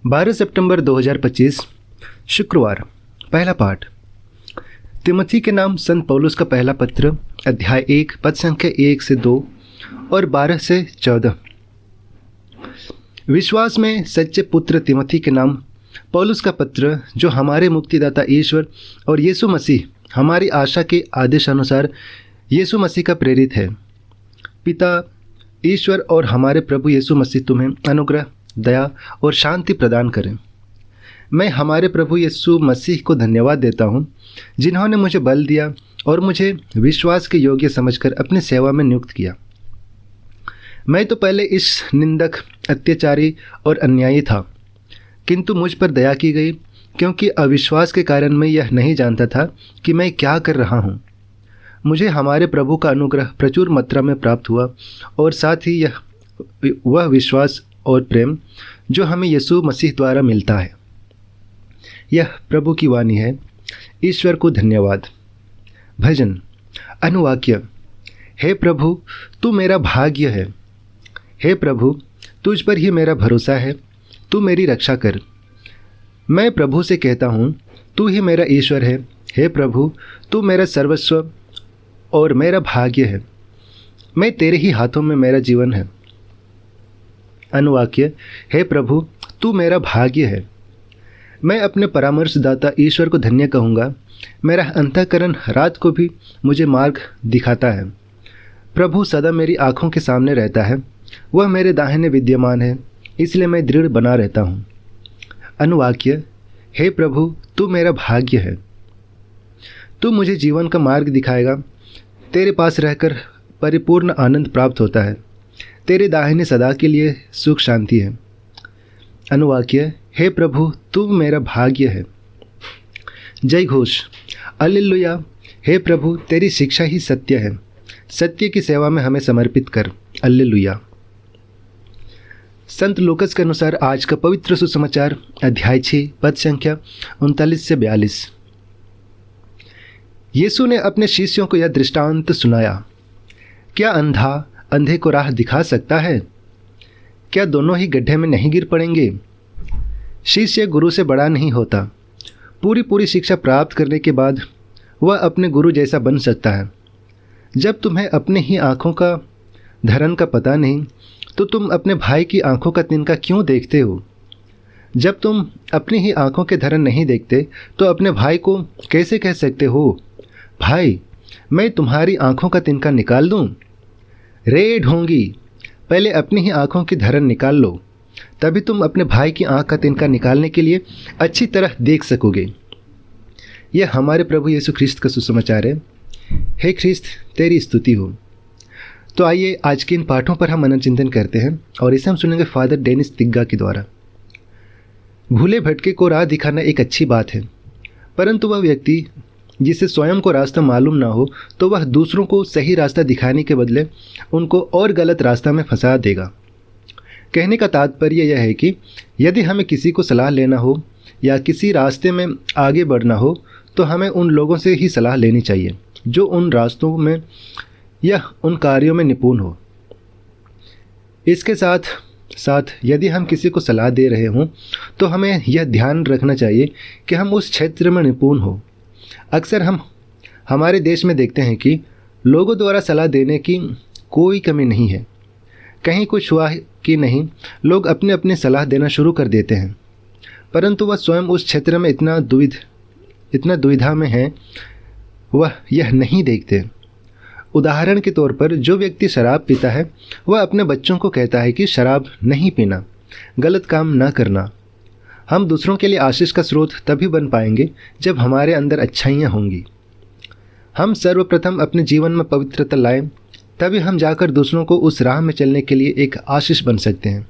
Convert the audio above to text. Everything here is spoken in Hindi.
12 सितंबर 2025 शुक्रवार। पहला पाठ तिमोथी के नाम संत पौलुस का पहला पत्र, अध्याय 1 पद संख्या 1 से 2 और 12 से 14। विश्वास में सच्चे पुत्र तिमोथी के नाम पौलुस का पत्र, जो हमारे मुक्तिदाता ईश्वर और यीशु मसीह हमारी आशा के आदेशानुसार यीशु मसीह का प्रेरित है। पिता ईश्वर और हमारे प्रभु यीशु मसीह तुम्हें अनुग्रह, दया और शांति प्रदान करें। मैं हमारे प्रभु यीशु मसीह को धन्यवाद देता हूँ, जिन्होंने मुझे बल दिया और मुझे विश्वास के योग्य समझकर अपनी सेवा में नियुक्त किया। मैं तो पहले इस निंदक, अत्याचारी और अन्यायी था, किंतु मुझ पर दया की गई, क्योंकि अविश्वास के कारण मैं यह नहीं जानता था कि मैं क्या कर रहा हूँ। मुझे हमारे प्रभु का अनुग्रह प्रचुर मात्रा में प्राप्त हुआ और साथ ही वह विश्वास और प्रेम जो हमें यीशु मसीह द्वारा मिलता है। यह प्रभु की वाणी है। ईश्वर को धन्यवाद। भजन अनुवाक्य। हे प्रभु, तू मेरा भाग्य है। हे प्रभु, तुझ पर ही मेरा भरोसा है। तू मेरी रक्षा कर। मैं प्रभु से कहता हूँ, तू ही मेरा ईश्वर है। हे प्रभु, तू मेरा सर्वस्व और मेरा भाग्य है। मैं तेरे ही हाथों में मेरा जीवन है। अनुवाक्य। हे प्रभु, तू मेरा भाग्य है। मैं अपने परामर्शदाता ईश्वर को धन्य कहूँगा। मेरा अंतःकरण रात को भी मुझे मार्ग दिखाता है। प्रभु सदा मेरी आँखों के सामने रहता है। वह मेरे दाहिने विद्यमान है, इसलिए मैं दृढ़ बना रहता हूँ। अनुवाक्य। हे प्रभु, तू मेरा भाग्य है। तू मुझे जीवन का मार्ग दिखाएगा। तेरे पास रहकर परिपूर्ण आनंद प्राप्त होता है। तेरे दाहिने सदा के लिए सुख शांति है। अनुवाक्य। हे प्रभु, तू मेरा भाग्य है। जय घोष। हालेलुया। हे प्रभु, तेरी शिक्षा ही सत्य है। सत्य की सेवा में हमें समर्पित कर। हालेलुया। संत लूकास के अनुसार आज का पवित्र सुसमाचार, अध्याय 6 पद संख्या 39 से 42। यीशु ने अपने शिष्यों को यह दृष्टांत सुनाया। क्या अंधा अंधे को राह दिखा सकता है? क्या दोनों ही गड्ढे में नहीं गिर पड़ेंगे? शिष्य गुरु से बड़ा नहीं होता। पूरी शिक्षा प्राप्त करने के बाद वह अपने गुरु जैसा बन सकता है। जब तुम्हें अपने ही आँखों का धर्म का पता नहीं, तो तुम अपने भाई की आँखों का तिनका क्यों देखते हो? जब तुम अपनी ही आँखों के धर्म नहीं देखते, तो अपने भाई को कैसे कह सकते हो, भाई मैं तुम्हारी आँखों का तिनका निकाल दूं? रे ढोंगी, पहले अपनी ही आँखों की धरन निकाल लो, तभी तुम अपने भाई की आँख का तिनका निकालने के लिए अच्छी तरह देख सकोगे। यह हमारे प्रभु यीशु ख्रिस्त का सुसमाचार है। हे ख्रिस्त, तेरी स्तुति हो। तो आइए आज के इन पाठों पर हम मनोचिंतन करते हैं और इसे हम सुनेंगे फादर डेनिस तिग्गा के द्वारा। भूले भटके को राह दिखाना एक अच्छी बात है, परंतु वह व्यक्ति जिसे स्वयं को रास्ता मालूम ना हो, तो वह दूसरों को सही रास्ता दिखाने के बदले उनको और गलत रास्ता में फंसा देगा। कहने का तात्पर्य यह है कि यदि हमें किसी को सलाह लेना हो या किसी रास्ते में आगे बढ़ना हो, तो हमें उन लोगों से ही सलाह लेनी चाहिए जो उन रास्तों में या उन कार्यों में निपुण हो। इसके साथ साथ यदि हम किसी को सलाह दे रहे हों, तो हमें यह ध्यान रखना चाहिए कि हम उस क्षेत्र में निपुण हो। अक्सर हम हमारे देश में देखते हैं कि लोगों द्वारा सलाह देने की कोई कमी नहीं है। कहीं कुछ हुआ कि नहीं, लोग अपने अपनी सलाह देना शुरू कर देते हैं, परंतु वह स्वयं उस क्षेत्र में इतना दुविधा में है, वह यह नहीं देखते। उदाहरण के तौर पर, जो व्यक्ति शराब पीता है, वह अपने बच्चों को कहता है कि शराब नहीं पीना, गलत काम न करना। हम दूसरों के लिए आशीष का स्रोत तभी बन पाएंगे जब हमारे अंदर अच्छाइयाँ होंगी। हम सर्वप्रथम अपने जीवन में पवित्रता लाएं, तभी हम जाकर दूसरों को उस राह में चलने के लिए एक आशीष बन सकते हैं।